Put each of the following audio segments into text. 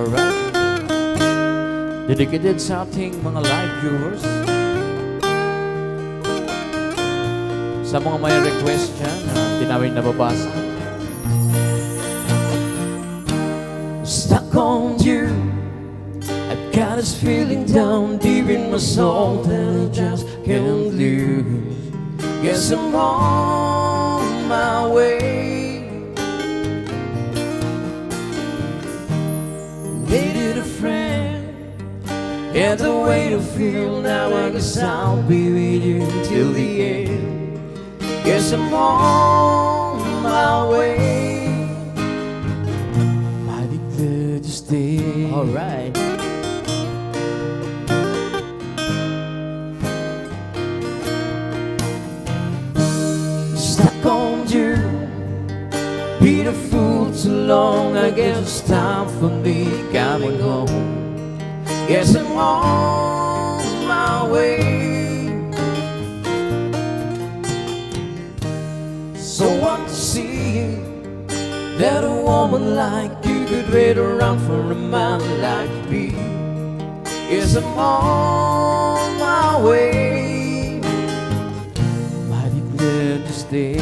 Alright. Dedicated sa ating mga live viewers. Sa mga may request dyan na hindi namin nababasa. Stuck on you, I've got this feeling down deep in my soul that I just can't lose. Guess I'm on my way. Needed a friend, had the way to feel. Now I guess I'll be with you till the end. Guess I'm on my way. Mighty glad to stay. Alright. Stuck on you, been a fool too long. I guess it's time for me coming home. Guess I'm on my way. So what to see that a woman like you could wait around for a man like me. Guess I'm on my way. Mighty glad to stay.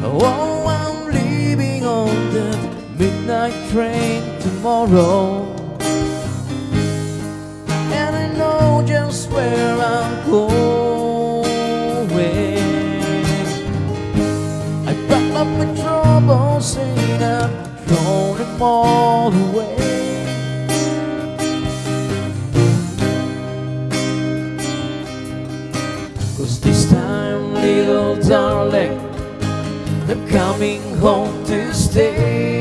Oh, I'm leaving on that midnight train tomorrow, and I know just where I'm going. I brought up my troubles and I've thrown them all away. Cause this time, little darling, I'm coming home to stay.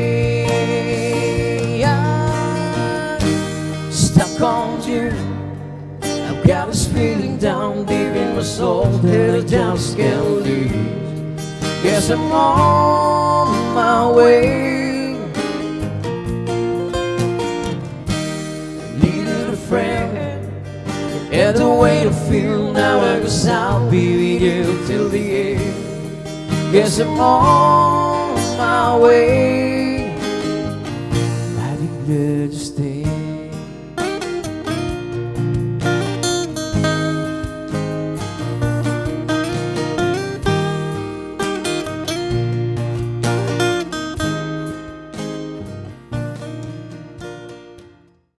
I'm stuck on you. I've got this feeling down deep in my soul that I just can't lose. Guess I'm on my way. Needed a friend, had a way to feel. Now I guess I'll be with you till the end. Guess I'm on my way. Mighty glad to stay.